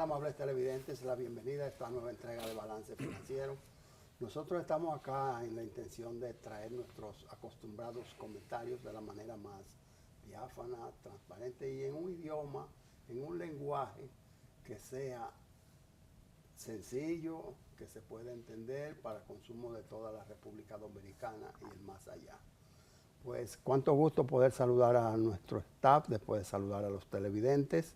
amables televidentes la bienvenida a esta nueva entrega de Balance Financiero. Nosotros estamos acá en la intención de traer nuestros acostumbrados comentarios de la manera más diáfana, transparente y en un idioma, en un lenguaje que sea sencillo, que se pueda entender para consumo de toda la República Dominicana y el más allá. Pues cuánto gusto poder saludar a nuestro staff, después de saludar a los televidentes.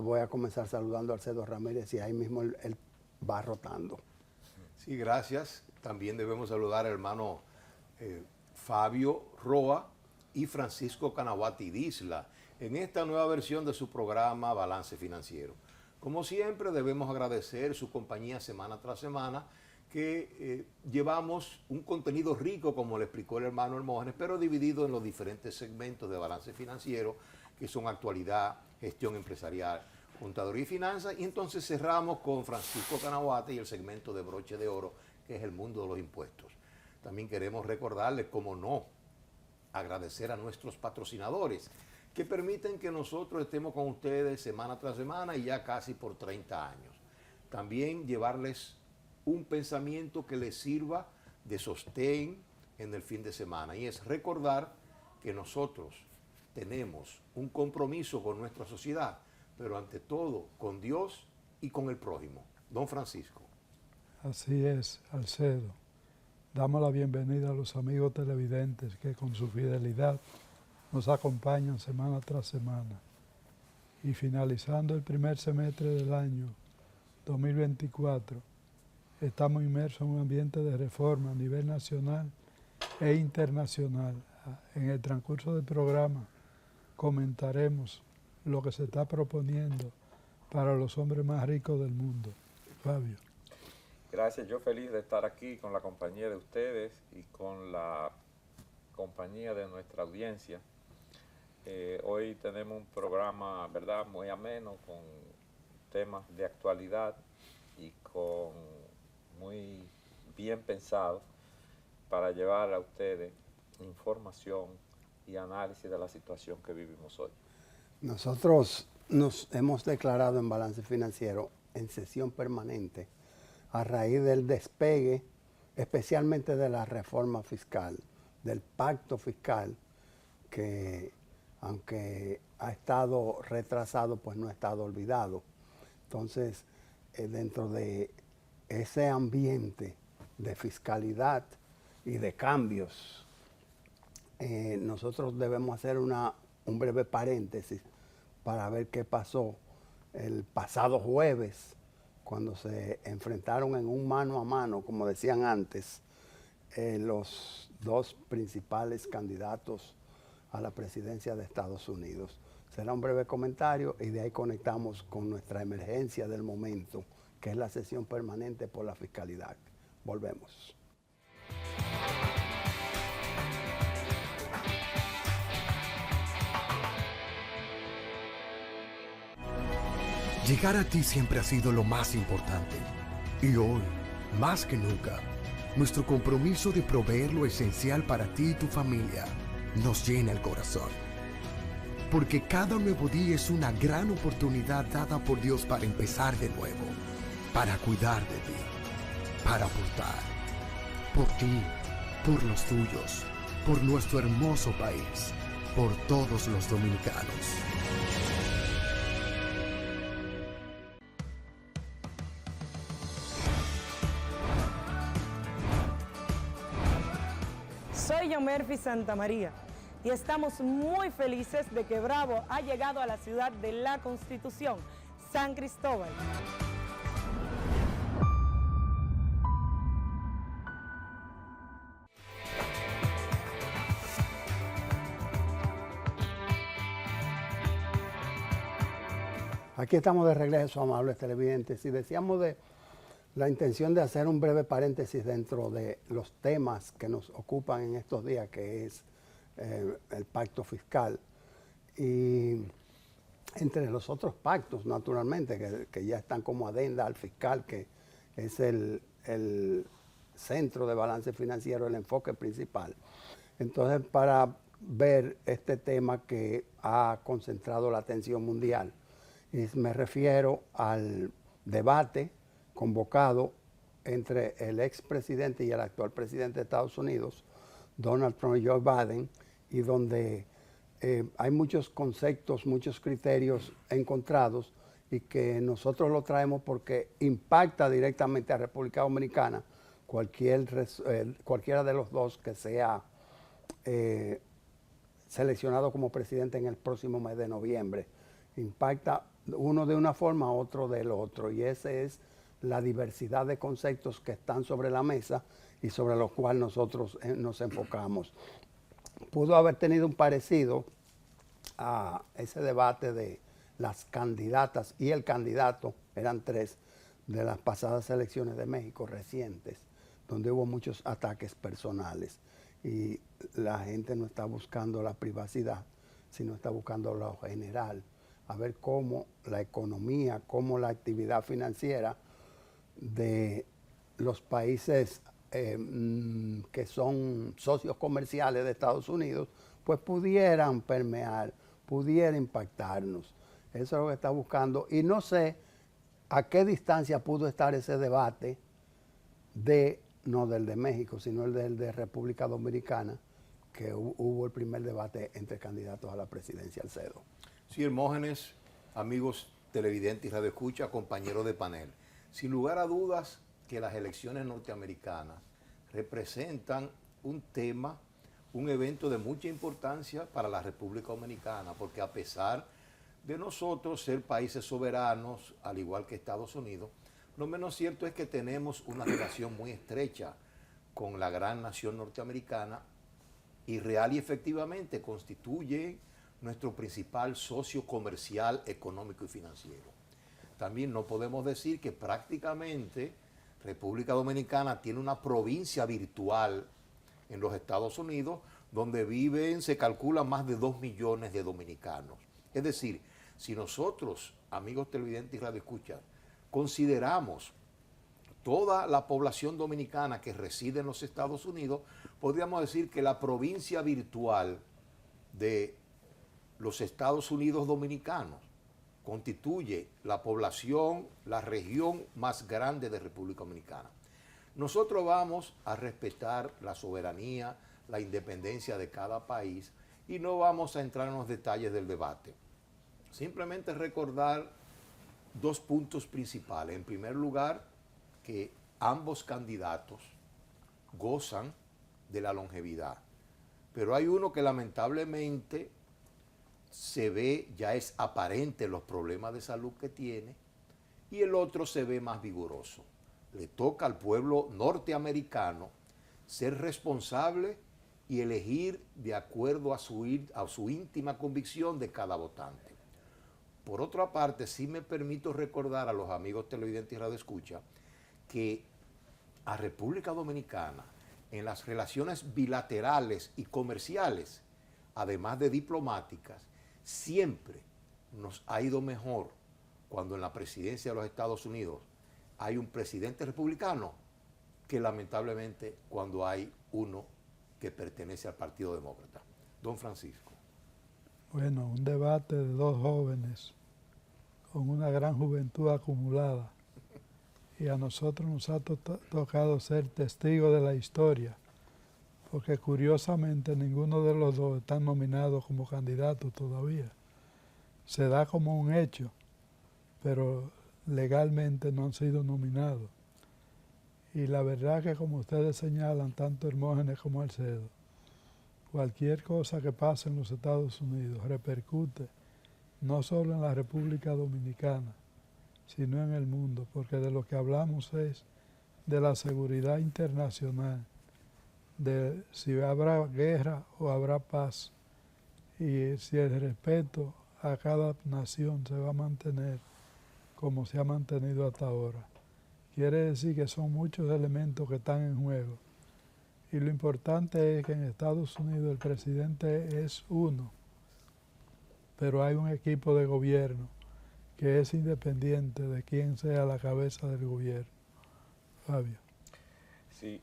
Voy a comenzar saludando a Alcedo Ramírez y ahí mismo él va rotando. Sí, gracias. También debemos saludar al hermano Fabio Roa y Francisco Canaguati Disla en esta nueva versión de su programa Balance Financiero. Como siempre, debemos agradecer su compañía semana tras semana, que llevamos un contenido rico, como le explicó el hermano Hermógenes, pero dividido en los diferentes segmentos de Balance Financiero, que son actualidad, gestión empresarial, contaduría y finanzas, y entonces cerramos con Francisco Canaguati y el segmento de broche de oro, que es el mundo de los impuestos. También queremos recordarles, cómo no, agradecer a nuestros patrocinadores, que permiten que nosotros estemos con ustedes semana tras semana y ya casi por 30 años. También llevarles un pensamiento que les sirva de sostén en el fin de semana, y es recordar que nosotros tenemos un compromiso con nuestra sociedad, pero ante todo con Dios y con el prójimo. Don Francisco. Así es, Alcedo. Damos la bienvenida a los amigos televidentes que con su fidelidad nos acompañan semana tras semana. Y finalizando el primer semestre del año 2024, estamos inmersos en un ambiente de reforma a nivel nacional e internacional. En el transcurso del programa comentaremos lo que se está proponiendo para los hombres más ricos del mundo. Fabio. Gracias, yo feliz de estar aquí con la compañía de ustedes y con la compañía de nuestra audiencia. Hoy tenemos un programa, ¿verdad?, muy ameno, con temas de actualidad y con muy bien pensado para llevar a ustedes información y análisis de la situación que vivimos hoy. Nosotros nos hemos declarado en Balance Financiero en sesión permanente a raíz del despegue, especialmente de la reforma fiscal, del pacto fiscal, que aunque ha estado retrasado, pues no ha estado olvidado. Entonces, dentro de ese ambiente de fiscalidad y de cambios, nosotros debemos hacer un breve paréntesis para ver qué pasó el pasado jueves, cuando se enfrentaron en un mano a mano, como decían antes, los dos principales candidatos a la presidencia de Estados Unidos. Será un breve comentario y de ahí conectamos con nuestra emergencia del momento, que es la sesión permanente por la fiscalidad. Volvemos. Llegar a ti siempre ha sido lo más importante. Y hoy, más que nunca, nuestro compromiso de proveer lo esencial para ti y tu familia nos llena el corazón. Porque cada nuevo día es una gran oportunidad dada por Dios para empezar de nuevo, para cuidar de ti, para aportar, por ti, por los tuyos, por nuestro hermoso país, por todos los dominicanos. Soy Yomerfi Santamaría y estamos muy felices de que Bravo ha llegado a la ciudad de la Constitución, San Cristóbal. Aquí estamos de regreso, amables televidentes, y decíamos de la intención de hacer un breve paréntesis dentro de los temas que nos ocupan en estos días, que es el pacto fiscal. Y entre los otros pactos, naturalmente, que ya están como adenda al fiscal, que es el centro de Balance Financiero, el enfoque principal. Entonces, para ver este tema que ha concentrado la atención mundial Y me refiero al debate convocado entre el expresidente y el actual presidente de Estados Unidos, Donald Trump y Joe Biden, y donde hay muchos conceptos, muchos criterios encontrados y que nosotros lo traemos porque impacta directamente a República Dominicana cualquiera de los dos que sea seleccionado como presidente en el próximo mes de noviembre. Impacta uno de una forma, otro del otro, y esa es la diversidad de conceptos que están sobre la mesa y sobre los cuales nosotros nos enfocamos. Pudo haber tenido un parecido a ese debate de las candidatas y el candidato, eran 3 de las pasadas elecciones de México recientes, donde hubo muchos ataques personales y la gente no está buscando la privacidad, sino está buscando lo general, a ver cómo la economía, cómo la actividad financiera de los países que son socios comerciales de Estados Unidos, pues pudieran permear, pudiera impactarnos. Eso es lo que está buscando. Y no sé a qué distancia pudo estar ese debate no del de México, sino el del de República Dominicana, que hubo el primer debate entre candidatos a la presidencia al CEDO. Sí, Hermógenes, amigos televidentes y radioescucha, compañeros de panel. Sin lugar a dudas que las elecciones norteamericanas representan un tema, un evento de mucha importancia para la República Dominicana, porque a pesar de nosotros ser países soberanos, al igual que Estados Unidos, lo menos cierto es que tenemos una relación muy estrecha con la gran nación norteamericana y real y efectivamente constituye nuestro principal socio comercial, económico y financiero. También no podemos decir que prácticamente República Dominicana tiene una provincia virtual en los Estados Unidos donde viven, se calcula, más de 2 millones de dominicanos. Es decir, si nosotros, amigos televidentes y radioescuchas, consideramos toda la población dominicana que reside en los Estados Unidos, podríamos decir que la provincia virtual de los Estados Unidos dominicanos constituye la población, la región más grande de República Dominicana. Nosotros vamos a respetar la soberanía, la independencia de cada país y no vamos a entrar en los detalles del debate. Simplemente recordar 2 puntos principales. En primer lugar, que ambos candidatos gozan de la longevidad, pero hay uno que lamentablemente se ve, ya es aparente los problemas de salud que tiene, y el otro se ve más vigoroso. Le toca al pueblo norteamericano ser responsable y elegir de acuerdo a su íntima convicción de cada votante. Por otra parte, sí me permito recordar a los amigos televidentes y radioescuchas que a República Dominicana, en las relaciones bilaterales y comerciales, además de diplomáticas, siempre nos ha ido mejor cuando en la presidencia de los Estados Unidos hay un presidente republicano que lamentablemente cuando hay uno que pertenece al Partido Demócrata. Don Francisco. Bueno, un debate de 2 jóvenes con una gran juventud acumulada, y a nosotros nos ha tocado ser testigos de la historia, porque curiosamente ninguno de los dos están nominados como candidatos todavía. Se da como un hecho, pero legalmente no han sido nominados. Y la verdad que, como ustedes señalan, tanto Hermógenes como Alcedo, cualquier cosa que pase en los Estados Unidos repercute no solo en la República Dominicana, sino en el mundo, porque de lo que hablamos es de la seguridad internacional, de si habrá guerra o habrá paz, y si el respeto a cada nación se va a mantener como se ha mantenido hasta ahora. Quiere decir que son muchos elementos que están en juego. Y lo importante es que en Estados Unidos el presidente es uno, pero hay un equipo de gobierno que es independiente de quién sea la cabeza del gobierno. Fabio. Sí,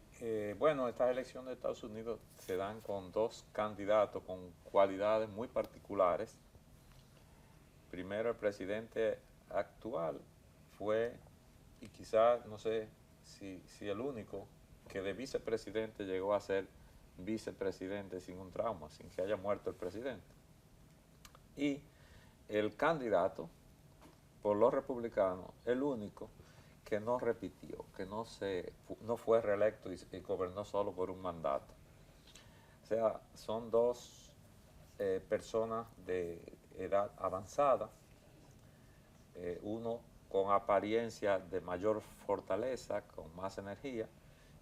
bueno, estas elecciones de Estados Unidos se dan con 2 candidatos con cualidades muy particulares. primero el presidente actual fue, y quizás, no sé si el único, que de vicepresidente llegó a ser vicepresidente sin un trauma, sin que haya muerto el presidente. Y el candidato por los republicanos, el único que no repitió, que no fue reelecto y gobernó solo por un mandato. O sea, son dos personas de edad avanzada, uno con apariencia de mayor fortaleza, con más energía,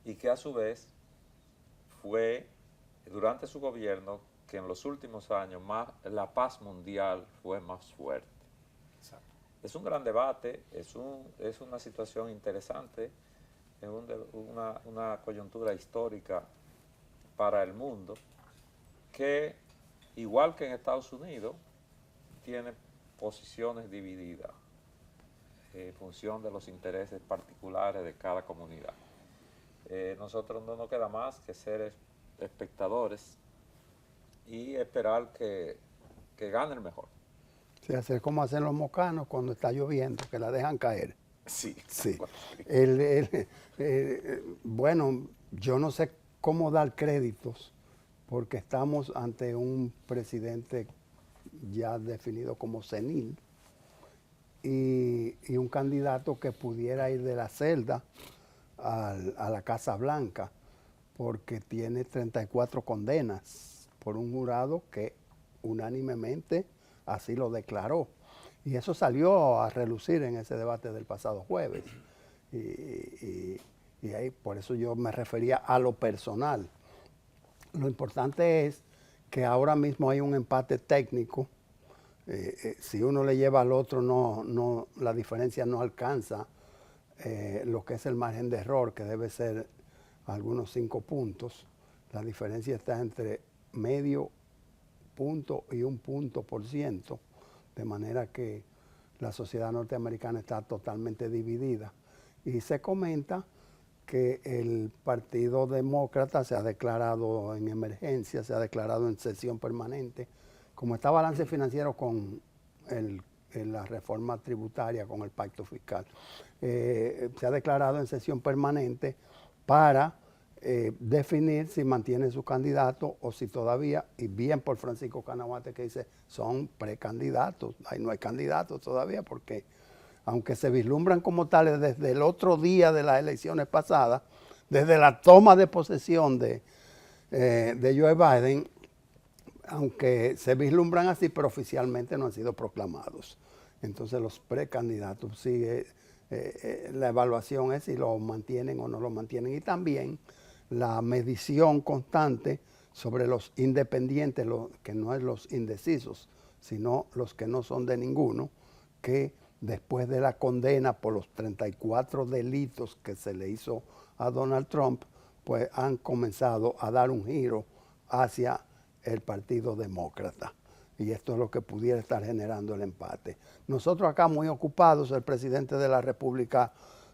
y que a su vez fue, durante su gobierno, que en los últimos años la paz mundial fue más fuerte. Exacto. Es un gran debate, es una situación interesante, es una coyuntura histórica para el mundo que, igual que en Estados Unidos, tiene posiciones divididas en función de los intereses particulares de cada comunidad. Nosotros no nos queda más que ser espectadores y esperar que gane el mejor. Sí, hacer como hacen los mocanos cuando está lloviendo, que la dejan caer. Sí. Sí. Bueno, yo no sé cómo dar créditos, porque estamos ante un presidente ya definido como senil y un candidato que pudiera ir de la celda a la Casa Blanca, porque tiene 34 condenas por un jurado que unánimemente así lo declaró. Y eso salió a relucir en ese debate del pasado jueves. Y ahí, por eso yo me refería a lo personal. Lo importante es que ahora mismo hay un empate técnico. Si uno le lleva al otro, la diferencia no alcanza lo que es el margen de error, que debe ser algunos 5 puntos. La diferencia está entre medio punto y 1 punto por ciento, de manera que la sociedad norteamericana está totalmente dividida. Y se comenta que el Partido Demócrata se ha declarado en emergencia, se ha declarado en sesión permanente, como está balance financiero con la reforma tributaria, con el pacto fiscal. Se ha declarado en sesión permanente para definir si mantiene su candidato o si todavía, y bien por Francisco Canawate que dice, son precandidatos, ahí no hay candidatos todavía, porque aunque se vislumbran como tales desde el otro día de las elecciones pasadas, desde la toma de posesión de Joe Biden, aunque se vislumbran así, pero oficialmente no han sido proclamados. Entonces los precandidatos, sigue la evaluación es si lo mantienen o no lo mantienen, y también la medición constante sobre los independientes, que no es los indecisos, sino los que no son de ninguno, que después de la condena por los 34 delitos que se le hizo a Donald Trump, pues han comenzado a dar un giro hacia el Partido Demócrata. Y esto es lo que pudiera estar generando el empate. Nosotros acá muy ocupados, el presidente de la República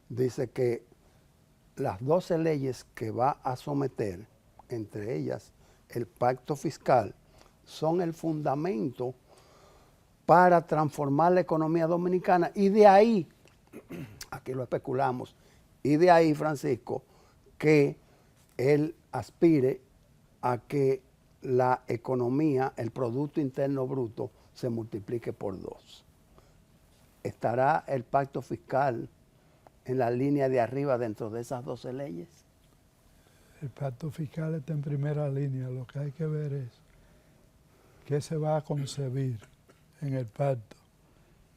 dice que las 12 leyes que va a someter, entre ellas el pacto fiscal, son el fundamento para transformar la economía dominicana. Y de ahí, aquí lo especulamos, y de ahí, Francisco, que él aspire a que la economía, el Producto Interno Bruto, se multiplique por 2. ¿Estará el pacto fiscal en la línea de arriba dentro de esas 12 leyes? El pacto fiscal está en primera línea. Lo que hay que ver es qué se va a concebir en el pacto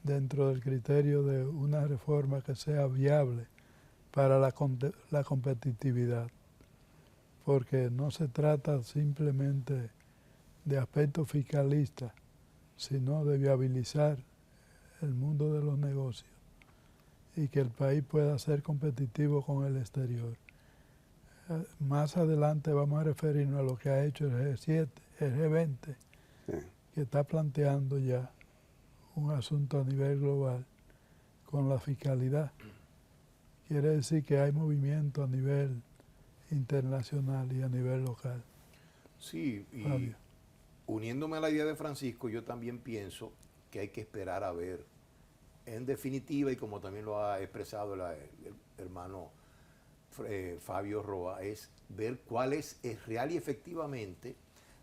dentro del criterio de una reforma que sea viable para la competitividad. Porque no se trata simplemente de aspectos fiscalistas, sino de viabilizar el mundo de los negocios y que el país pueda ser competitivo con el exterior. Más adelante vamos a referirnos a lo que ha hecho el G7, el G20, sí, que está planteando ya un asunto a nivel global con la fiscalidad. Quiere decir que hay movimiento a nivel internacional y a nivel local. Sí, y Fabio, uniéndome a la idea de Francisco, yo también pienso que hay que esperar a ver. En definitiva, y como también lo ha expresado el hermano Fabio Roa, es ver cuál es real y efectivamente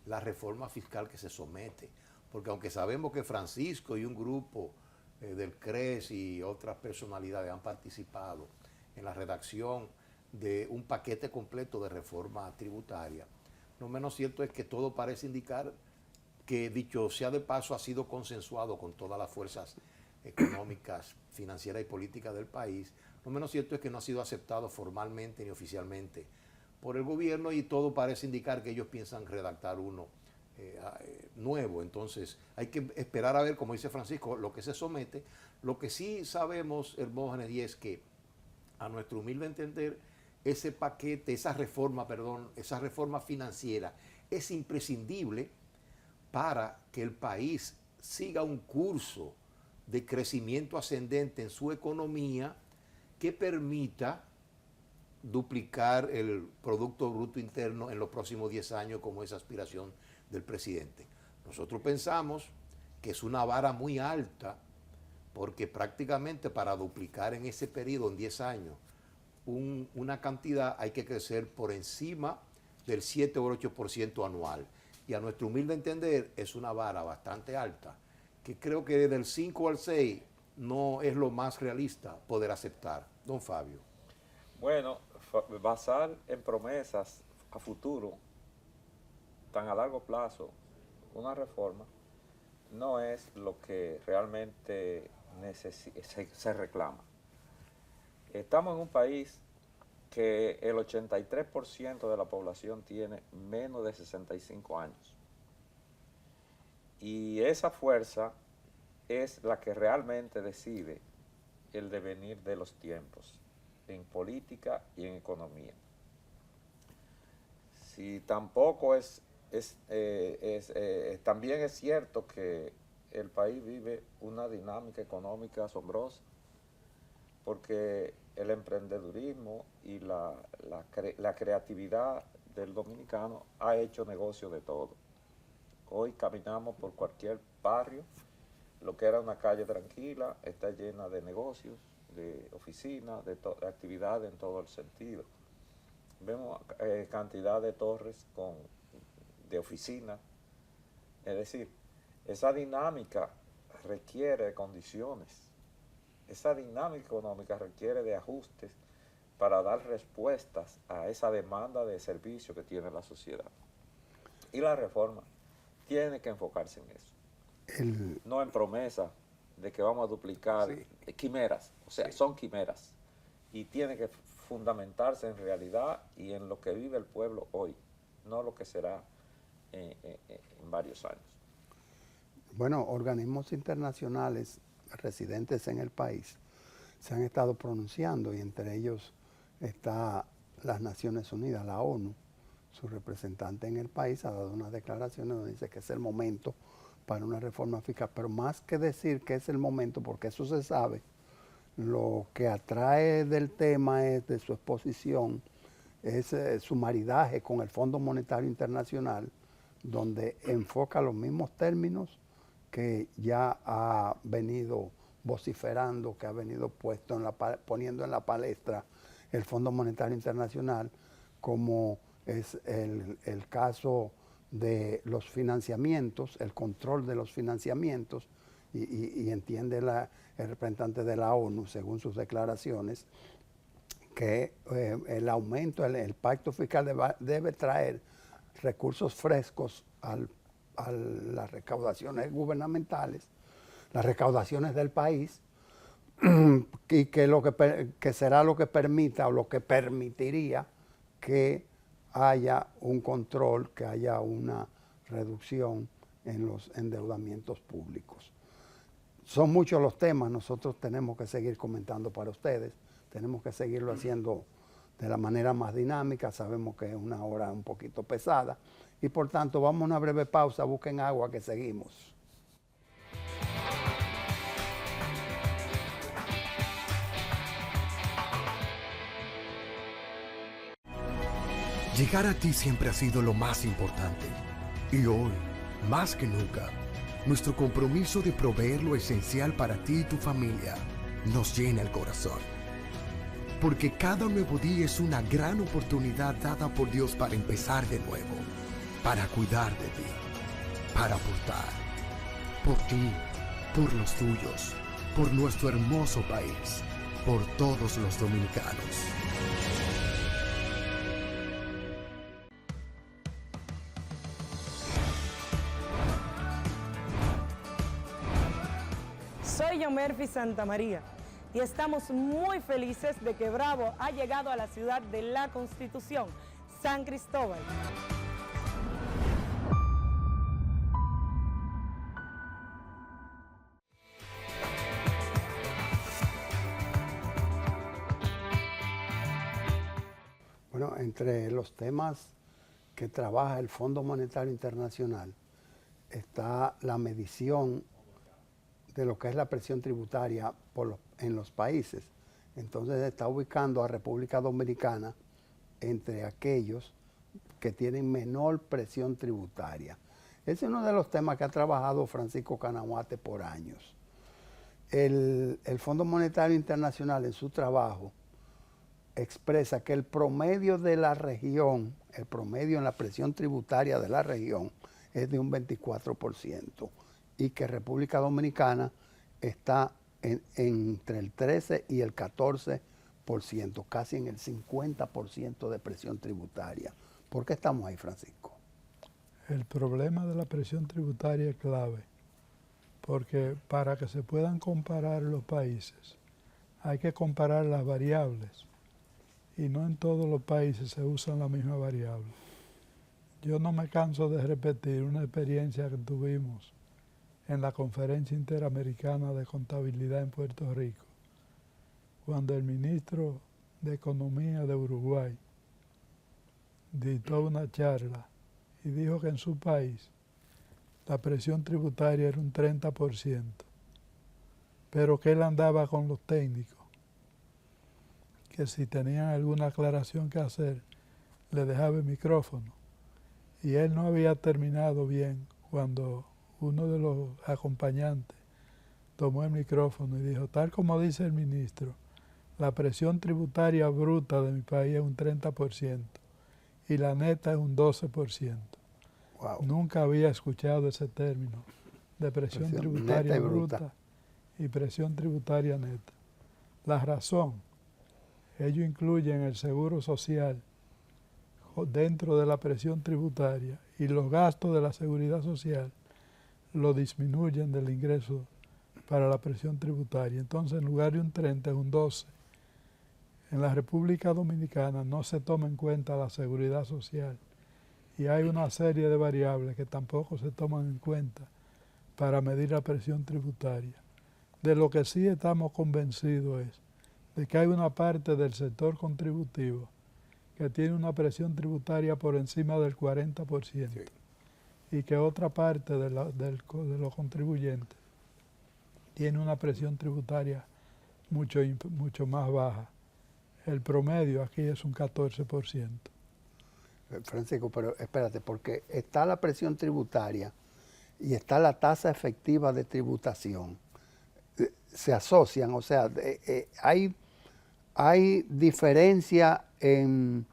la reforma fiscal que se somete. Porque aunque sabemos que Francisco y un grupo del CRES y otras personalidades han participado en la redacción de un paquete completo de reforma tributaria, lo menos cierto es que todo parece indicar que, dicho sea de paso, ha sido consensuado con todas las fuerzas económicas, financieras y políticas del país. Lo menos cierto es que no ha sido aceptado formalmente ni oficialmente por el gobierno, y todo parece indicar que ellos piensan redactar uno nuevo. Entonces hay que esperar a ver, como dice Francisco, lo que se somete. Lo que sí sabemos, Hermógenes, y es que a nuestro humilde entender, ese paquete, esa reforma financiera es imprescindible para que el país siga un curso de crecimiento ascendente en su economía que permita duplicar el Producto Bruto Interno en los próximos 10 años, como es aspiración del presidente. Nosotros pensamos que es una vara muy alta, porque prácticamente para duplicar en ese periodo, en 10 años, una cantidad, hay que crecer por encima del 7 o 8% anual. Y a nuestro humilde entender es una vara bastante alta, que creo que del 5 al 6 no es lo más realista poder aceptar. Don Fabio. Bueno, basar en promesas a futuro, tan a largo plazo, una reforma, no es lo que realmente se reclama. Estamos en un país que el 83% de la población tiene menos de 65 años. Y esa fuerza es la que realmente decide el devenir de los tiempos, en política y en economía. Si tampoco también es cierto que el país vive una dinámica económica asombrosa, porque el emprendedurismo y la creatividad del dominicano ha hecho negocio de todo. Hoy caminamos por cualquier barrio, lo que era una calle tranquila está llena de negocios, de oficinas, de actividades en todo el sentido. Vemos cantidad de torres de oficinas. Es decir, esa dinámica requiere de condiciones. Esa dinámica económica requiere de ajustes para dar respuestas a esa demanda de servicio que tiene la sociedad. Y la reforma tiene que enfocarse en eso. No en promesas de que vamos a duplicar quimeras. O sea, son quimeras. Y tiene que fundamentarse en realidad y en lo que vive el pueblo hoy, no lo que será en varios años. Bueno, organismos internacionales residentes en el país se han estado pronunciando, y entre ellos está las Naciones Unidas, la ONU. Su representante en el país ha dado unas declaraciones donde dice que es el momento para una reforma fiscal, pero más que decir que es el momento, porque eso se sabe, lo que atrae del tema es de su exposición, es su maridaje con el Fondo Monetario Internacional, donde enfoca los mismos términos que ya ha venido vociferando, que ha venido poniendo en la palestra el Fondo Monetario Internacional, como es el caso de los financiamientos, el control de los financiamientos, y entiende el representante de la ONU, según sus declaraciones, que el aumento, el pacto fiscal debe traer recursos frescos a las recaudaciones gubernamentales, las recaudaciones del país, y que será lo que permita o lo que permitiría que haya un control, que haya una reducción en los endeudamientos públicos. Son muchos los temas, nosotros tenemos que seguir comentando para ustedes, tenemos que seguirlo haciendo de la manera más dinámica. Sabemos que es una hora un poquito pesada y por tanto vamos a una breve pausa, busquen agua que seguimos. Llegar a ti siempre ha sido lo más importante y hoy, más que nunca, nuestro compromiso de proveer lo esencial para ti y tu familia nos llena el corazón. Porque cada nuevo día es una gran oportunidad dada por Dios para empezar de nuevo, para cuidar de ti, para aportar, por ti, por los tuyos, por nuestro hermoso país, por todos los dominicanos. Soy Yomerfi Santamaría y estamos muy felices de que Bravo ha llegado a la ciudad de la Constitución, San Cristóbal. Bueno, entre los temas que trabaja el Fondo Monetario Internacional está la medición de lo que es la presión tributaria en los países. Entonces está ubicando a República Dominicana entre aquellos que tienen menor presión tributaria. Ese es uno de los temas que ha trabajado Francisco Canaguate por años. El Fondo Monetario Internacional en su trabajo expresa que el promedio de la región, el promedio en la presión tributaria de la región es de un 24%. Y que República Dominicana está entre el 13 y el 14%, casi en el 50% de presión tributaria. ¿Por qué estamos ahí, Francisco? El problema de la presión tributaria es clave, porque para que se puedan comparar los países, hay que comparar las variables, y no en todos los países se usan la misma variable. Yo no me canso de repetir una experiencia que tuvimos en la Conferencia Interamericana de Contabilidad en Puerto Rico, cuando el ministro de Economía de Uruguay dictó una charla y dijo que en su país la presión tributaria era un 30%, pero que él andaba con los técnicos, que si tenían alguna aclaración que hacer, le dejaba el micrófono. Y él no había terminado bien cuando uno de los acompañantes tomó el micrófono y dijo, tal como dice el ministro, la presión tributaria bruta de mi país es un 30% y la neta es un 12%. Wow. Nunca había escuchado ese término de presión tributaria neta y bruta y presión tributaria neta. La razón, ellos incluyen el seguro social dentro de la presión tributaria y los gastos de la seguridad social lo disminuyen del ingreso para la presión tributaria. Entonces, en lugar de un 30, es un 12. En la República Dominicana no se toma en cuenta la seguridad social y hay una serie de variables que tampoco se toman en cuenta para medir la presión tributaria. De lo que sí estamos convencidos es de que hay una parte del sector contributivo que tiene una presión tributaria por encima del 40%. Sí. Y que otra parte de los contribuyentes tiene una presión tributaria mucho más baja. El promedio aquí es un 14%. Francisco, pero espérate, porque está la presión tributaria y está la tasa efectiva de tributación. Se asocian, o sea, hay diferencia en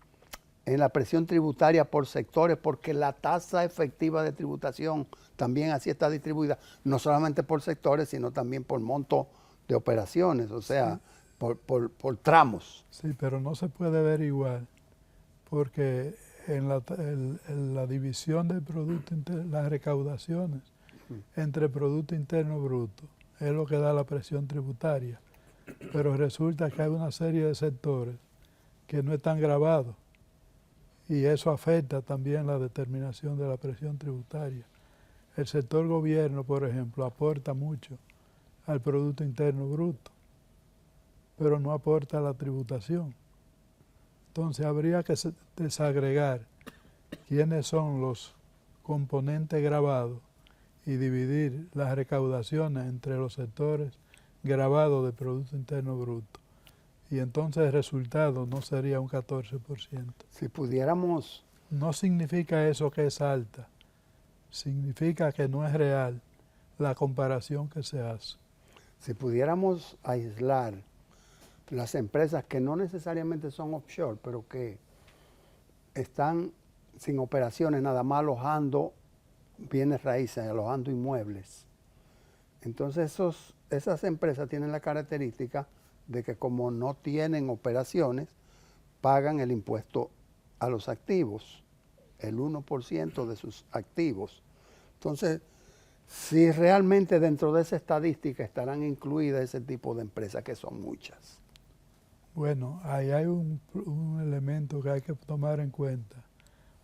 la presión tributaria por sectores, porque la tasa efectiva de tributación también así está distribuida, no solamente por sectores, sino también por monto de operaciones, o sea, sí, por tramos. Sí, pero no se puede ver igual, porque en la división del Producto Interno, las recaudaciones entre Producto Interno Bruto, es lo que da la presión tributaria, pero resulta que hay una serie de sectores que no están grabados, y eso afecta también la determinación de la presión tributaria. El sector gobierno, por ejemplo, aporta mucho al Producto Interno Bruto, pero no aporta a la tributación. Entonces habría que desagregar quiénes son los componentes grabados y dividir las recaudaciones entre los sectores grabados del Producto Interno Bruto. Y entonces el resultado no sería un 14%. Si pudiéramos... No significa eso que es alta, significa que no es real, la comparación que se hace. Si pudiéramos aislar las empresas que no necesariamente son offshore, pero que están sin operaciones, nada más alojando bienes raíces, alojando inmuebles. Entonces esas empresas tienen la característica de que como no tienen operaciones, pagan el impuesto a los activos, el 1% de sus activos. Entonces, si realmente dentro de esa estadística estarán incluidas ese tipo de empresas, que son muchas. Bueno, ahí hay un elemento que hay que tomar en cuenta.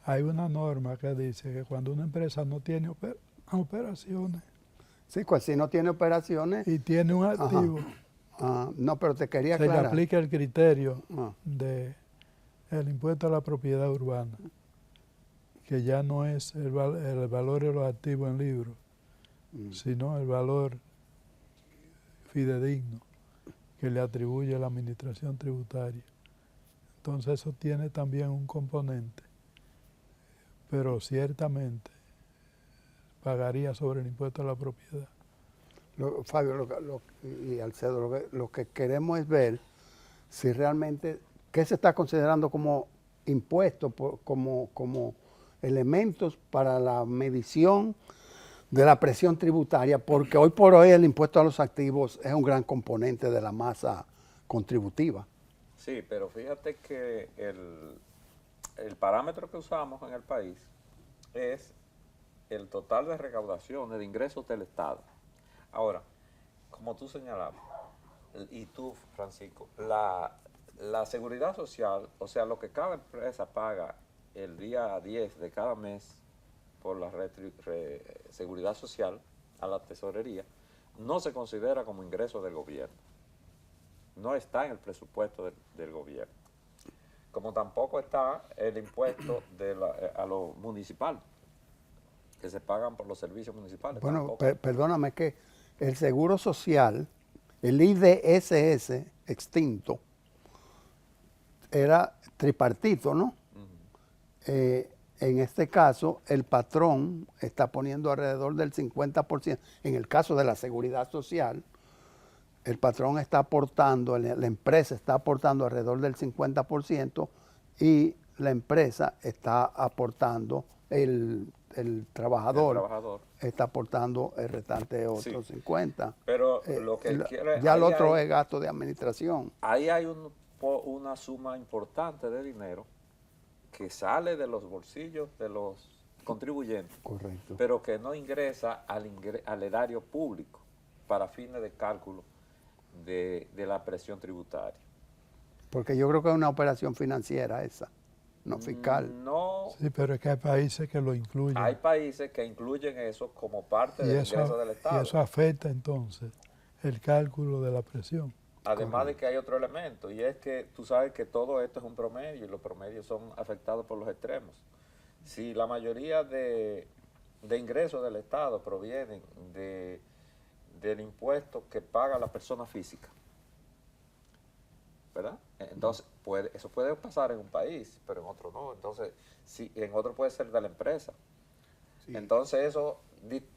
Hay una norma que dice que cuando una empresa no tiene operaciones Sí, pues si no tiene operaciones, y tiene un activo, no, pero te quería se le aclarar. aplica el criterio Ah. de el impuesto a la propiedad urbana, que ya no es el valor de los activos en libros, sino el valor fidedigno que le atribuye la administración tributaria. Entonces eso tiene también un componente, pero ciertamente pagaría sobre el impuesto a la propiedad. Fabio y Alcedo, lo que queremos es ver si realmente, qué se está considerando como impuesto, como elementos para la medición de la presión tributaria, porque hoy por hoy el impuesto a los activos es un gran componente de la masa contributiva. Sí, pero fíjate que el parámetro que usamos en el país es el total de recaudaciones de ingresos del Estado. Ahora, como tú señalabas, y tú, Francisco, la seguridad social, o sea, lo que cada empresa paga el día 10 de cada mes por la seguridad social a la tesorería, no se considera como ingreso del gobierno. No está en el presupuesto del gobierno. Como tampoco está el impuesto a lo municipal, que se pagan por los servicios municipales. Bueno, perdóname, que el Seguro Social, el IDSS extinto, era tripartito, ¿no? En este caso, el patrón está poniendo alrededor del 50%. En el caso de la seguridad social, el patrón está aportando, la empresa está aportando alrededor del 50% y la empresa está aportando, el trabajador está aportando el restante otro 50%. Pero lo que ya el otro es gasto de administración. Ahí hay una suma importante de dinero que sale de los bolsillos de los contribuyentes, Correcto. pero que no ingresa al erario público para fines de cálculo de la presión tributaria. Porque yo creo que es una operación financiera esa, no fiscal. No. Sí, pero es que hay países que lo incluyen. Hay países que incluyen eso como parte del ingreso del Estado. Y eso afecta entonces el cálculo de la presión. Además de que hay otro elemento, y es que tú sabes que todo esto es un promedio y los promedios son afectados por los extremos. Si la mayoría de ingresos del Estado provienen del impuesto que paga la persona física, ¿verdad? Entonces, eso puede pasar en un país, pero en otro no. Entonces, sí, en otro puede ser de la empresa. Sí. Entonces, eso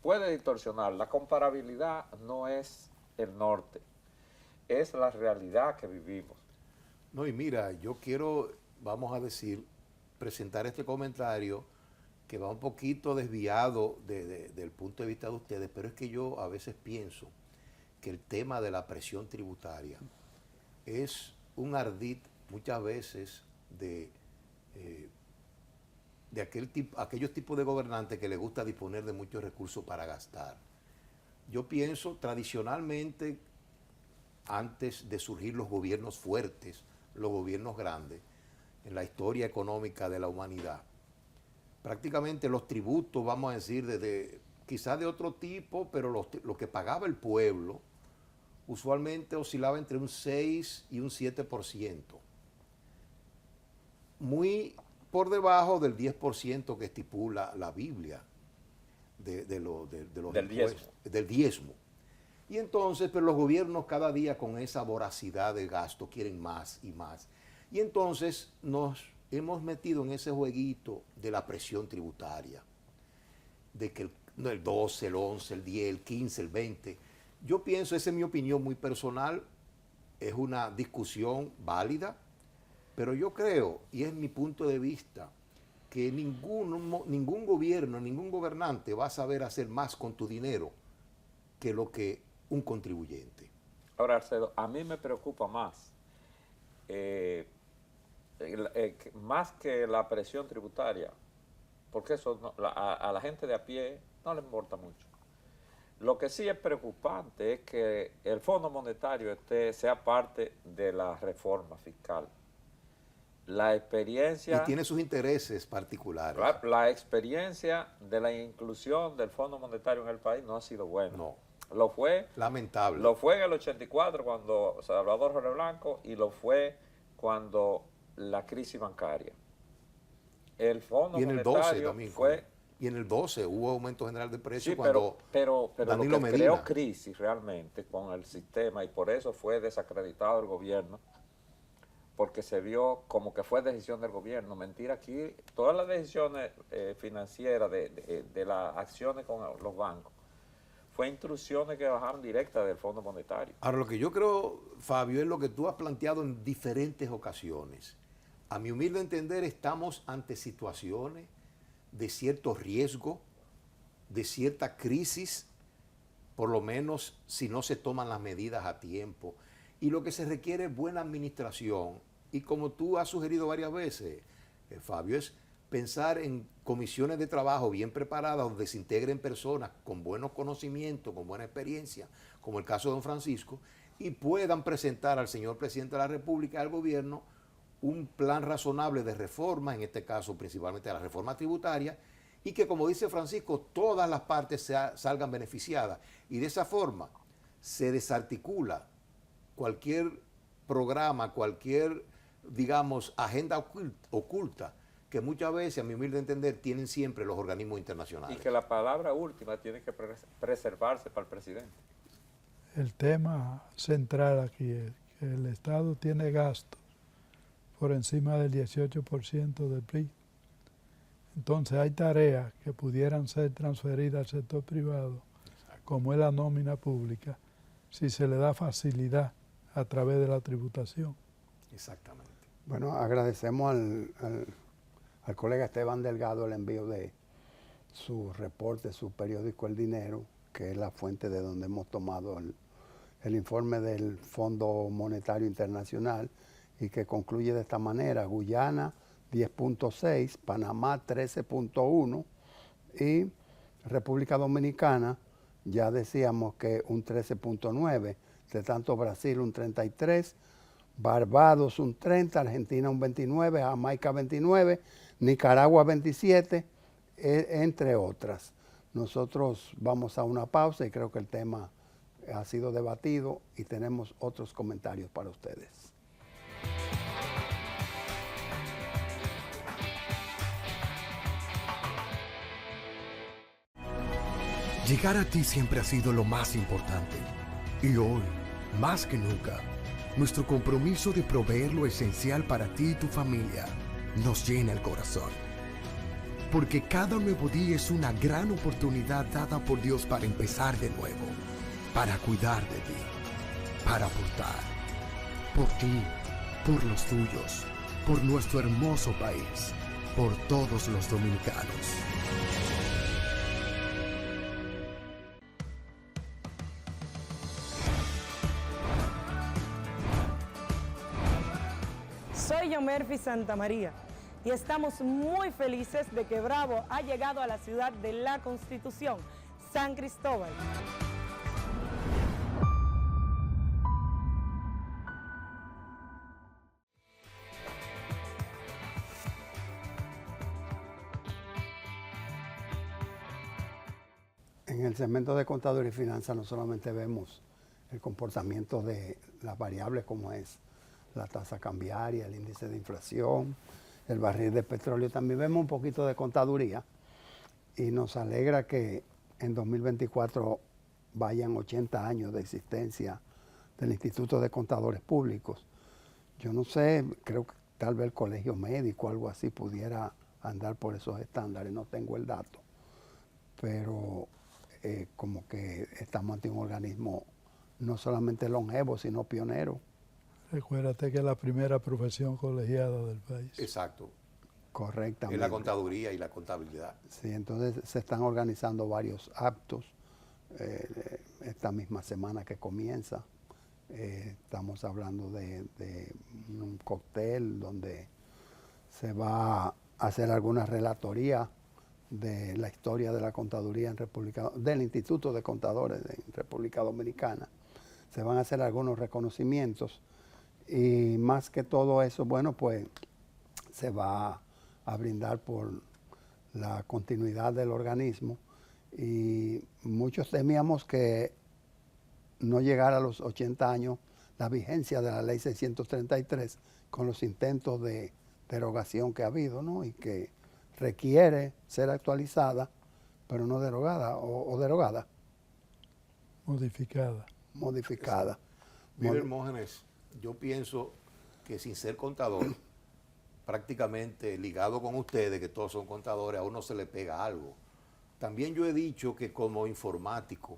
puede distorsionar. La comparabilidad no es el norte, es la realidad que vivimos. No, y mira, yo quiero, vamos a decir, presentar este comentario que va un poquito desviado del punto de vista de ustedes, pero es que yo a veces pienso que el tema de la presión tributaria es un ardid muchas veces de aquellos tipos de gobernantes que les gusta disponer de muchos recursos para gastar. Yo pienso tradicionalmente, antes de surgir los gobiernos fuertes, los gobiernos grandes, en la historia económica de la humanidad, prácticamente los tributos, vamos a decir, quizás de otro tipo, pero lo que pagaba el pueblo, usualmente oscilaba entre un 6 y un 7%. Muy por debajo del 10% que estipula la Biblia del diezmo. Y entonces, pero los gobiernos cada día con esa voracidad de gasto quieren más y más. Y entonces nos hemos metido en ese jueguito de la presión tributaria, de que no el 12, el 11, el 10, el 15, el 20. Yo pienso, esa es mi opinión muy personal, es una discusión válida, pero yo creo, y es mi punto de vista, que ningún gobierno, ningún gobernante va a saber hacer más con tu dinero que lo que un contribuyente. Ahora, Alcedo, a mí me preocupa más, más que la presión tributaria, porque eso a la gente de a pie no le importa mucho. Lo que sí es preocupante es que el Fondo Monetario sea parte de la reforma fiscal. La experiencia... Y tiene sus intereses particulares. La experiencia de la inclusión del Fondo Monetario en el país no ha sido buena. No. Lo fue. Lamentable. Lo fue en el 84 cuando Salvador Jorge Blanco y lo fue cuando la crisis bancaria. El Fondo y en el Monetario 12 también fue... Y en el 12 hubo aumento general de precios Sí, cuando pero Danilo lo que Medina creó crisis realmente con el sistema y por eso fue desacreditado el gobierno, porque se vio como que fue decisión del gobierno. Mentira, aquí todas las decisiones financieras de las acciones con los bancos fue instrucciones que bajaron directas del Fondo Monetario. Ahora, lo que yo creo, Fabio, es lo que tú has planteado en diferentes ocasiones. A mi humilde entender, estamos ante situaciones de cierto riesgo, de cierta crisis, por lo menos si no se toman las medidas a tiempo. Y lo que se requiere es buena administración. Y como tú has sugerido varias veces, Fabio, es pensar en comisiones de trabajo bien preparadas, donde se integren personas con buenos conocimientos, con buena experiencia, como el caso de don Francisco, y puedan presentar al señor presidente de la República y al gobierno un plan razonable de reforma, en este caso principalmente la reforma tributaria, y que, como dice Francisco, todas las partes salgan beneficiadas. Y de esa forma se desarticula cualquier programa, cualquier, digamos, agenda oculta que muchas veces, a mi humilde entender, tienen siempre los organismos internacionales. Y que la palabra última tiene que preservarse para el presidente. El tema central aquí es que el Estado tiene gastos por encima del 18% del PIB. Entonces hay tareas que pudieran ser transferidas al sector privado, como es la nómina pública, si se le da facilidad a través de la tributación. Exactamente. Bueno, agradecemos al colega Esteban Delgado el envío de su reporte, su periódico El Dinero, que es la fuente de donde hemos tomado el informe del Fondo Monetario Internacional, y que concluye de esta manera: Guyana 10.6, Panamá 13.1 y República Dominicana, ya decíamos que un 13.9, de tanto Brasil un 33, Barbados un 30, Argentina un 29, Jamaica 29, Nicaragua 27, entre otras. Nosotros vamos a una pausa y creo que el tema ha sido debatido y tenemos otros comentarios para ustedes. Llegar a ti siempre ha sido lo más importante. Y hoy, más que nunca, nuestro compromiso de proveer lo esencial para ti y tu familia nos llena el corazón. Porque cada nuevo día es una gran oportunidad dada por Dios para empezar de nuevo, para cuidar de ti, para aportar, por ti, por los tuyos, por nuestro hermoso país, por todos los dominicanos. Soy Yomerfi Santamaría y estamos muy felices de que Bravo ha llegado a la ciudad de la Constitución, San Cristóbal. En el segmento de Contaduría y Finanzas no solamente vemos el comportamiento de las variables como es la tasa cambiaria, el índice de inflación, el barril de petróleo, también vemos un poquito de contaduría y nos alegra que en 2024 vayan 80 años de existencia del Instituto de Contadores Públicos. Yo no sé, creo que tal vez el colegio médico, algo así, pudiera andar por esos estándares, no tengo el dato. pero como que estamos ante un organismo no solamente longevo, sino pionero. Recuérdate que es la primera profesión colegiada del país. Exacto. Correctamente. En la contaduría y la contabilidad. Sí, entonces se están organizando varios actos esta misma semana que comienza. Estamos hablando de un cóctel donde se va a hacer alguna relatoría de la historia de la contaduría en del Instituto de Contadores en República Dominicana. Se van a hacer algunos reconocimientos y más que todo eso, bueno, pues se va a brindar por la continuidad del organismo y muchos temíamos que no llegara a los 80 años la vigencia de la ley 633 con los intentos de derogación que ha habido, ¿no? Y que requiere ser actualizada, pero no derogada o derogada. Modificada. Modificada. Mire, Hermógenes, yo pienso que sin ser contador, prácticamente ligado con ustedes, que todos son contadores, a uno se le pega algo. También yo he dicho que como informático,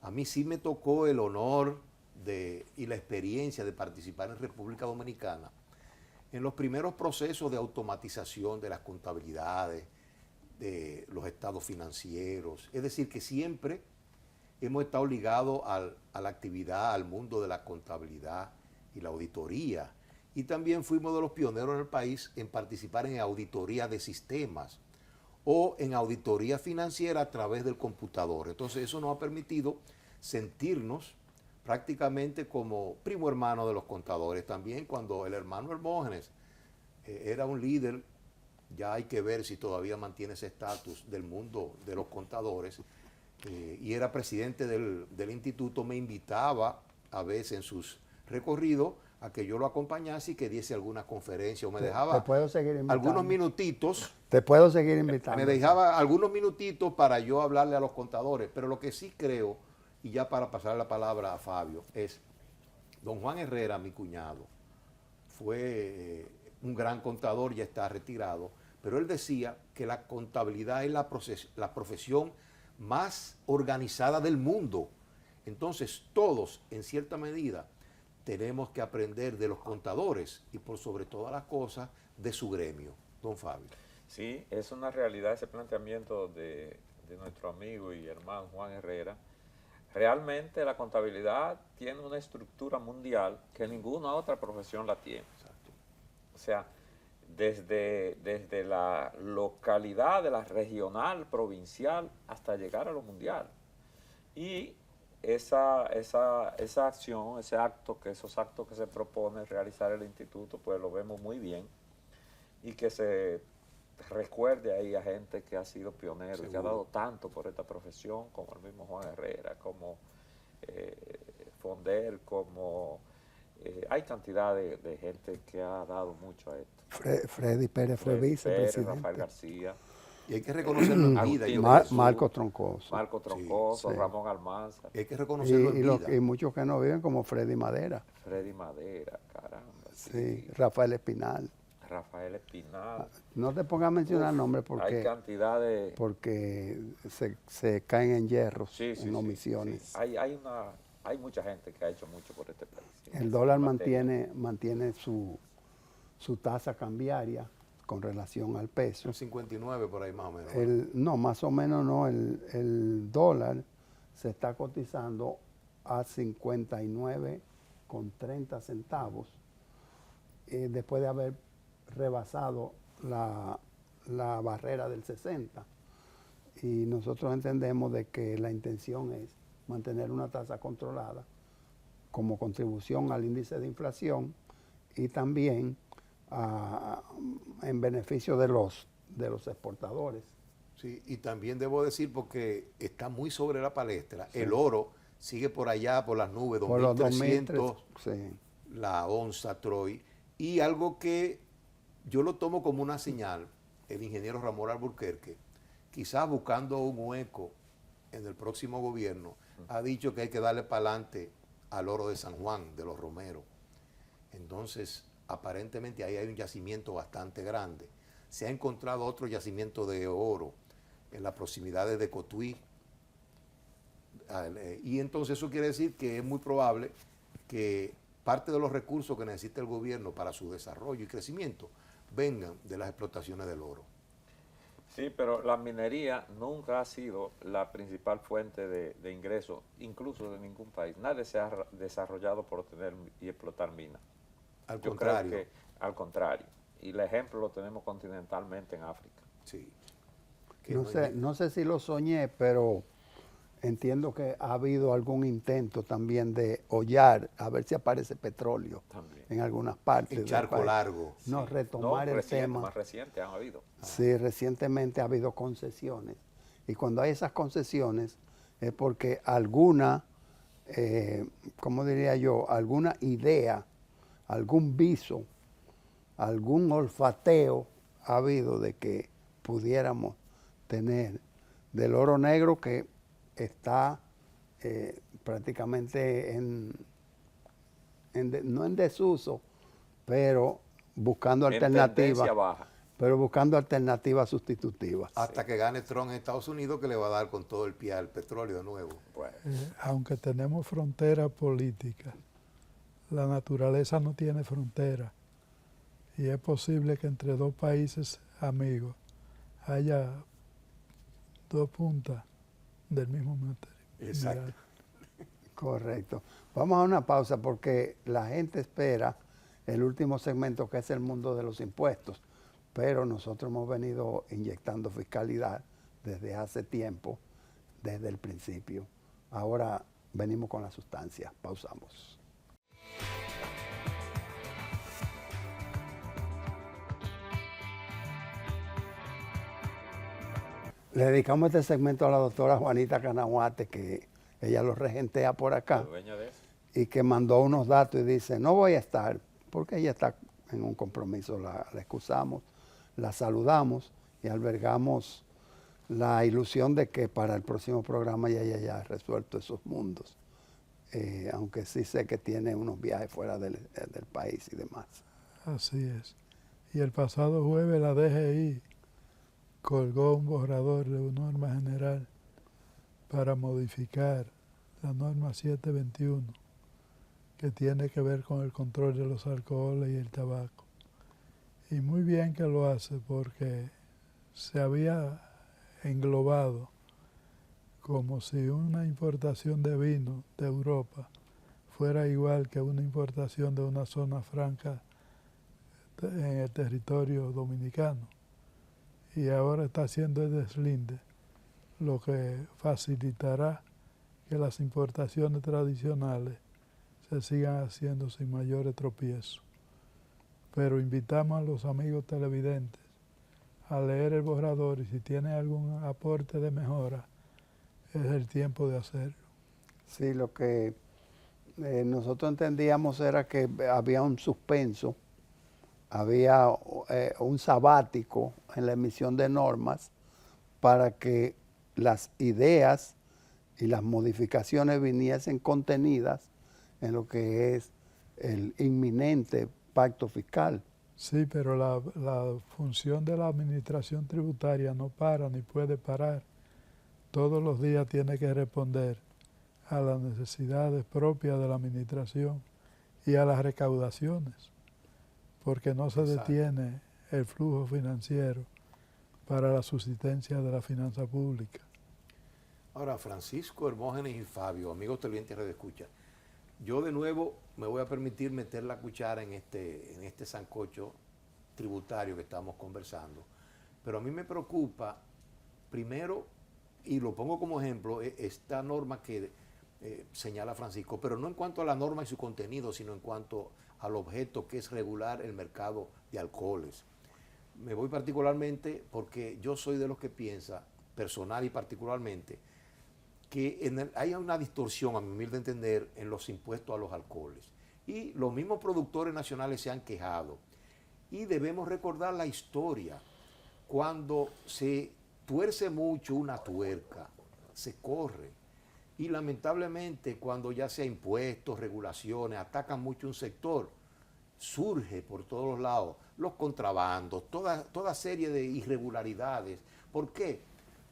a mí sí me tocó el honor y la experiencia de participar en República Dominicana en los primeros procesos de automatización de las contabilidades, de los estados financieros. Es decir, que siempre hemos estado ligados a la actividad, al mundo de la contabilidad y la auditoría. Y también fuimos de los pioneros en el país en participar en auditoría de sistemas o en auditoría financiera a través del computador. Entonces eso nos ha permitido sentirnos prácticamente como primo hermano de los contadores. También cuando el hermano Hermógenes era un líder, ya hay que ver si todavía mantiene ese estatus del mundo de los contadores, y era presidente del instituto, me invitaba a veces en sus recorridos a que yo lo acompañase y que diese alguna conferencia o me dejaba te puedo seguir invitando. algunos minutitos. Te puedo seguir invitando. Me dejaba algunos minutitos para yo hablarle a los contadores, pero lo que sí creo, y ya para pasar la palabra a Fabio, es don Juan Herrera, mi cuñado, fue un gran contador, ya está retirado, pero él decía que la contabilidad es la profesión más organizada del mundo. Entonces todos, en cierta medida, tenemos que aprender de los contadores y por sobre todas las cosas de su gremio. Don Fabio. Sí, es una realidad ese planteamiento de nuestro amigo y hermano Juan Herrera. Realmente la contabilidad tiene una estructura mundial que ninguna otra profesión la tiene. Exacto. O sea, desde la localidad, de la regional, provincial, hasta llegar a lo mundial. Y esa acción, esos actos que se propone realizar el instituto, pues lo vemos muy bien. Y que se recuerde ahí a gente que ha sido pionero, Seguro. que ha dado tanto por esta profesión, como el mismo Juan Herrera, como Fonder, como hay cantidad de gente que ha dado mucho a esto. Freddy Pérez fue vicepresidente. Rafael García. Y hay que reconocerlo en vida. Agustín yo creo. Marco Troncoso. Marco Troncoso, sí. Ramón Almanzar, Hay que reconocerlo en vida. Y muchos que no viven, como Freddy Madera. Freddy Madera, caramba. Sí, Rafael Espinal. Rafael Espinal. No te pongas a mencionar nombres Hay cantidad de... porque se caen en hierros, Sí, sí, en sí, omisiones. sí. Hay mucha gente que ha hecho mucho por este país. El dólar mantiene su tasa cambiaria con relación al peso. 59 por ahí más o menos. No, más o menos no. El dólar se está cotizando a 59,30 centavos después de haber rebasado la barrera del 60. Y nosotros entendemos de que la intención es mantener una tasa controlada como contribución al índice de inflación y también en beneficio de los exportadores. Sí, y también debo decir, porque está muy sobre la palestra, sí. El oro sigue por allá, por las nubes, 2.300, sí. La onza Troy, y algo que yo lo tomo como una señal, el ingeniero Ramón Alburquerque, quizás buscando un hueco en el próximo gobierno, ha dicho que hay que darle para adelante al oro de San Juan, de los Romeros. Entonces, aparentemente ahí hay un yacimiento bastante grande. Se ha encontrado otro yacimiento de oro, en las proximidades de Cotuí. Y entonces eso quiere decir que es muy probable que parte de los recursos que necesita el gobierno para su desarrollo y crecimiento vengan de las explotaciones del oro. Sí, pero la minería nunca ha sido la principal fuente de ingresos, incluso de ningún país. Nadie se ha desarrollado por obtener y explotar minas. Al Yo contrario. creo que al contrario. Y el ejemplo lo tenemos continentalmente en África. Sí. Que No sé si lo soñé, pero entiendo que ha habido algún intento también de hollar, a ver si aparece petróleo También. en algunas partes el del charco país. largo. No, Sí. retomar el tema. Más reciente han habido. Sí, recientemente ha habido concesiones. Y cuando hay esas concesiones es porque alguna, ¿cómo diría yo? Alguna idea, algún viso, algún olfateo ha habido de que pudiéramos tener del oro negro que está prácticamente no en desuso, pero buscando En tendencia alternativas. baja. Pero buscando alternativas sustitutivas. Hasta que gane Trump en Estados Unidos, que le va a dar con todo el pie al petróleo de nuevo. Bueno, Aunque tenemos frontera política, la naturaleza no tiene frontera y es posible que entre dos países amigos haya dos puntas del mismo material. Exacto. Correcto. Vamos a una pausa porque la gente espera el último segmento, que es el mundo de los impuestos, pero nosotros hemos venido inyectando fiscalidad desde hace tiempo, desde el principio. Ahora venimos con la sustancia. Pausamos. Le dedicamos este segmento a la doctora Juanita Canahuate, que ella lo regentea por acá, la dueña de eso. y que mandó unos datos y dice, no voy a estar, porque ella está en un compromiso, la excusamos, la saludamos y albergamos la ilusión de que para el próximo programa ya haya resuelto esos mundos, aunque sí sé que tiene unos viajes fuera del país y demás. Así es. Y el pasado jueves la DGI colgó un borrador de una norma general para modificar la norma 721, que tiene que ver con el control de los alcoholes y el tabaco. Y muy bien que lo hace, porque se había englobado como si una importación de vino de Europa fuera igual que una importación de una zona franca en el territorio dominicano. Y ahora está haciendo el deslinde, lo que facilitará que las importaciones tradicionales se sigan haciendo sin mayores tropiezos. Pero invitamos a los amigos televidentes a leer el borrador y si tienen algún aporte de mejora, es el tiempo de hacerlo. Sí, lo que nosotros entendíamos era que había un suspenso, había un sabático en la emisión de normas para que las ideas y las modificaciones viniesen contenidas en lo que es el inminente pacto fiscal. Sí, pero la función de la administración tributaria no para ni puede parar. Todos los días tiene que responder a las necesidades propias de la administración y a las recaudaciones, porque no se detiene el flujo financiero para la subsistencia de la finanza pública. Ahora, Francisco, Hermógenes y Fabio, amigos televidentes de Escucha, yo de nuevo me voy a permitir meter la cuchara en este sancocho tributario que estamos conversando, pero a mí me preocupa, primero, y lo pongo como ejemplo, esta norma que señala Francisco, pero no en cuanto a la norma y su contenido, sino en cuanto al objeto que es regular el mercado de alcoholes. Me voy particularmente porque yo soy de los que piensa, personal y particularmente, que hay una distorsión, a mi humilde entender, en los impuestos a los alcoholes. Y los mismos productores nacionales se han quejado. Y debemos recordar la historia. Cuando se tuerce mucho una tuerca, se corre. Y lamentablemente, cuando ya sea impuestos, regulaciones, atacan mucho un sector, surge por todos los lados los contrabandos, toda serie de irregularidades. ¿Por qué?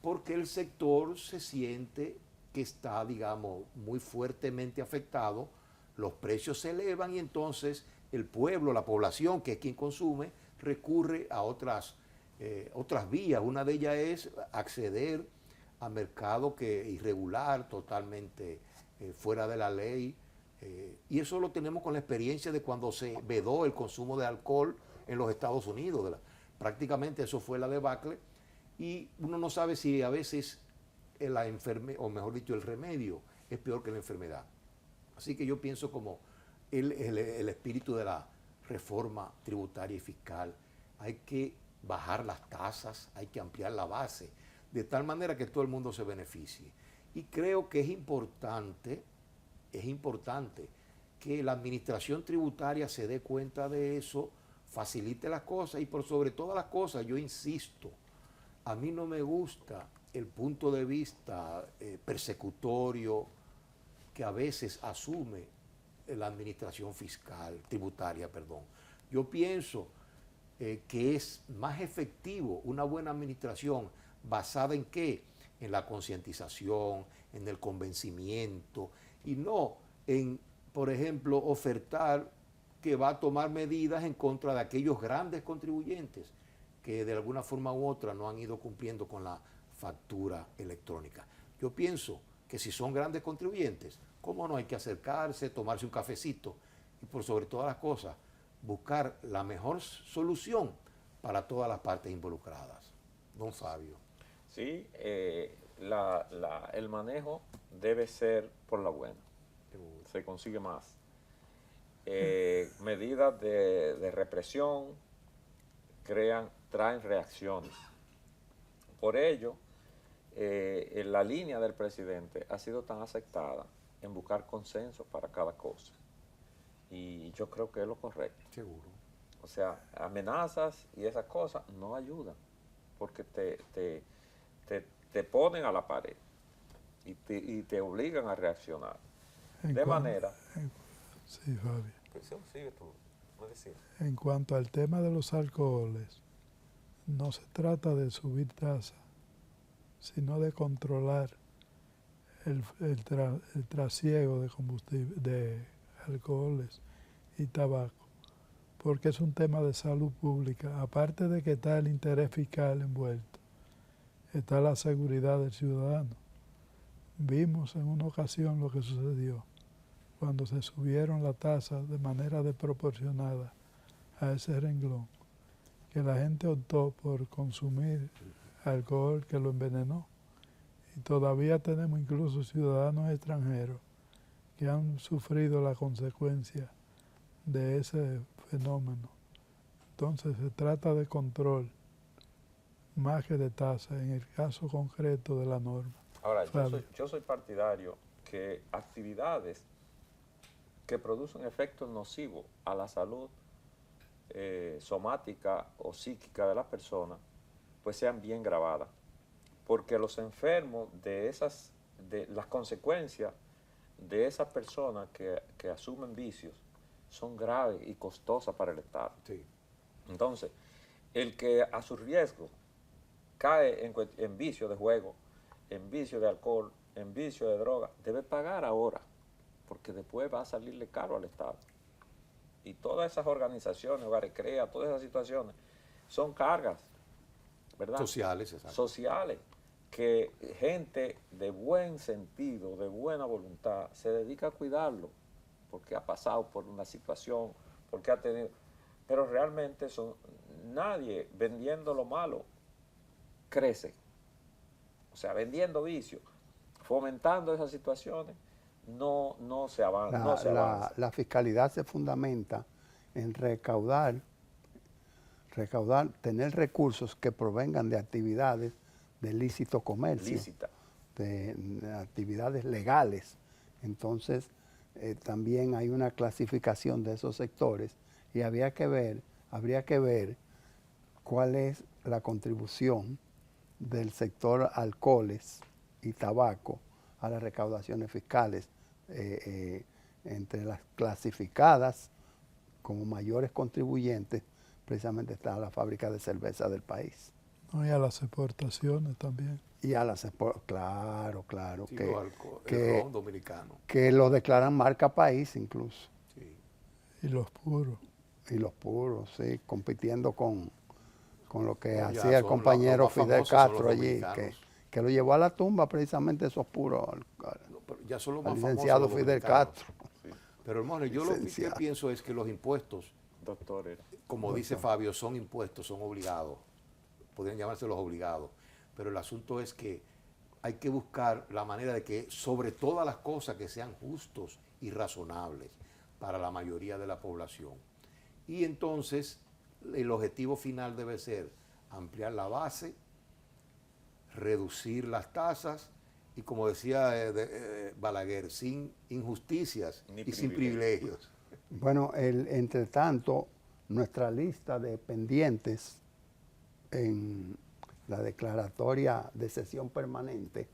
porque el sector se siente que está, digamos, muy fuertemente afectado, los precios se elevan y entonces el pueblo, la población, que es quien consume, recurre a otras vías. Una de ellas es acceder a mercado irregular, totalmente fuera de la ley. Y eso lo tenemos con la experiencia de cuando se vedó el consumo de alcohol en los Estados Unidos. Prácticamente eso fue la debacle. Y uno no sabe si a veces o mejor dicho, el remedio es peor que la enfermedad. Así que yo pienso como el espíritu de la reforma tributaria y fiscal. Hay que bajar las tasas, hay que ampliar la base, de tal manera que todo el mundo se beneficie. Y creo que es importante que la administración tributaria se dé cuenta de eso, facilite las cosas y por sobre todas las cosas, yo insisto, a mí no me gusta el punto de vista persecutorio que a veces asume la administración tributaria. Yo pienso que es más efectivo una buena administración basada en ¿qué? En la concientización, en el convencimiento y no en, por ejemplo, ofertar que va a tomar medidas en contra de aquellos grandes contribuyentes que de alguna forma u otra no han ido cumpliendo con la factura electrónica. Yo pienso que si son grandes contribuyentes, ¿cómo no hay que acercarse, tomarse un cafecito y por sobre todas las cosas buscar la mejor solución para todas las partes involucradas? Don Fabio. Sí, el manejo debe ser por la buena. Se consigue más. Medidas de represión traen reacciones. Por ello, la línea del presidente ha sido tan aceptada en buscar consenso para cada cosa. Y yo creo que es lo correcto. Seguro. O sea, amenazas y esas cosas no ayudan, porque te ponen a la pared y te obligan a reaccionar. De manera... Sí, Fabio. Sigue tú, me decías. En cuanto al tema de los alcoholes, no se trata de subir tasas, sino de controlar el trasiego de combustible, de alcoholes y tabaco, porque es un tema de salud pública. Aparte de que está el interés fiscal envuelto, está la seguridad del ciudadano. Vimos en una ocasión lo que sucedió cuando se subieron la tasa de manera desproporcionada a ese renglón, que la gente optó por consumir alcohol que lo envenenó. Y todavía tenemos incluso ciudadanos extranjeros que han sufrido la consecuencia de ese fenómeno. Entonces se trata de control más que de tasa en el caso concreto de la norma. Ahora, yo soy partidario que actividades que producen efectos nocivos a la salud somática o psíquica de la persona, pues sean bien grabadas. Porque los enfermos de las consecuencias de esas personas que asumen vicios son graves y costosas para el Estado. Sí. Entonces, el que a su riesgo cae en vicio de juego, en vicio de alcohol, en vicio de droga, debe pagar ahora, porque después va a salirle caro al Estado. Y todas esas organizaciones, Hogares Crea, todas esas situaciones, son cargas, ¿verdad? Sociales, exacto. Sociales, que gente de buen sentido, de buena voluntad, se dedica a cuidarlo, porque ha pasado por una situación, porque ha tenido... Pero realmente nadie vendiendo lo malo crece. O sea, vendiendo vicios, fomentando esas situaciones, no se avanza. La fiscalidad se fundamenta en recaudar, tener recursos que provengan de actividades de lícito comercio, de actividades legales. Entonces, también hay una clasificación de esos sectores y habría que ver cuál es la contribución del sector alcoholes y tabaco a las recaudaciones fiscales. Entre las clasificadas como mayores contribuyentes, precisamente está la fábrica de cerveza del país. No, y a las exportaciones también. Y a las claro, Sí, que, el ron dominicano. que lo declaran marca país incluso. Sí. Y los puros. Y los puros, sí, compitiendo con lo que Ya hacía el son compañero los más Fidel famosos son los Castro allí, dominicanos. que lo llevó a la tumba precisamente esos puros, No, pero ya son los al más famosos licenciado los Fidel dominicanos. Castro. Pero hermano, yo lo que Licenciado. pienso es que los impuestos, Doctor, era. como dice Fabio, son impuestos, son obligados. Podrían llamarse los obligados. Pero el asunto es que hay que buscar la manera de que sobre todas las cosas que sean justos y razonables para la mayoría de la población. Y entonces el objetivo final debe ser ampliar la base, reducir las tasas y, como decía Balaguer, sin injusticias Ni y sin privilegios. Bueno, entre tanto, nuestra lista de pendientes en la declaratoria de sesión permanente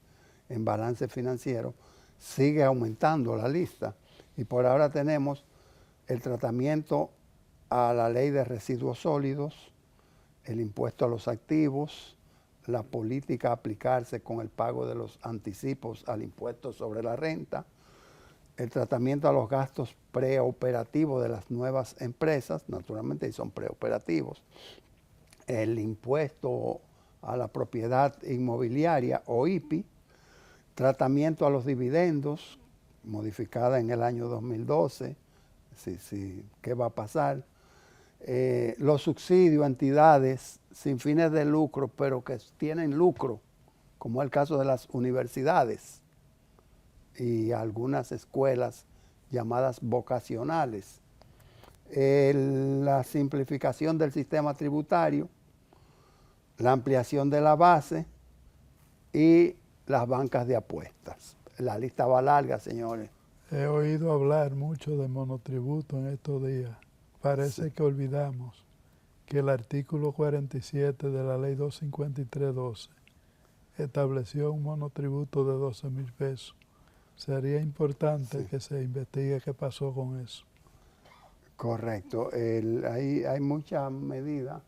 en balance financiero sigue aumentando la lista y por ahora tenemos el tratamiento a la ley de residuos sólidos, el impuesto a los activos, la política a aplicarse con el pago de los anticipos al impuesto sobre la renta, el tratamiento a los gastos preoperativos de las nuevas empresas, naturalmente son preoperativos, el impuesto a la propiedad inmobiliaria o IPI, tratamiento a los dividendos, modificada en el año 2012, ¿qué va a pasar? Los subsidios a entidades sin fines de lucro, pero que tienen lucro, como es el caso de las universidades y algunas escuelas llamadas vocacionales. La simplificación del sistema tributario, la ampliación de la base y las bancas de apuestas. La lista va larga, señores. He oído hablar mucho de monotributo en estos días. Parece que olvidamos que el artículo 47 de la ley 253/12 estableció un monotributo de 12,000 pesos. Sería importante que se investigue qué pasó con eso. Correcto. Hay muchas medidas,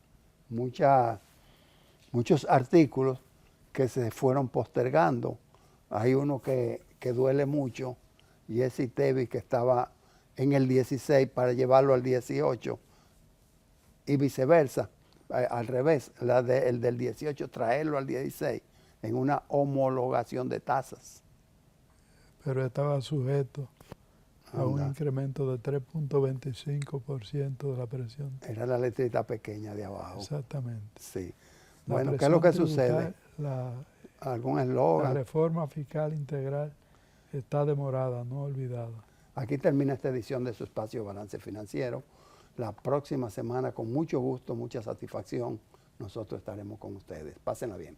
muchos artículos que se fueron postergando. Hay uno que duele mucho y es ITEVI, que estaba en el 16 para llevarlo al 18 y viceversa, al revés, el del 18 traerlo al 16 en una homologación de tasas. Pero estaba sujeto a un Anda. incremento de 3.25% de la presión. Era la letrita pequeña de abajo. Exactamente. Sí. La Bueno, ¿qué es lo que presión sucede? tributaria, ¿Algún La eslogan? reforma fiscal integral está demorada, no olvidada. Aquí termina esta edición de su espacio Balance Financiero. La próxima semana, con mucho gusto, mucha satisfacción, nosotros estaremos con ustedes. Pásenla bien.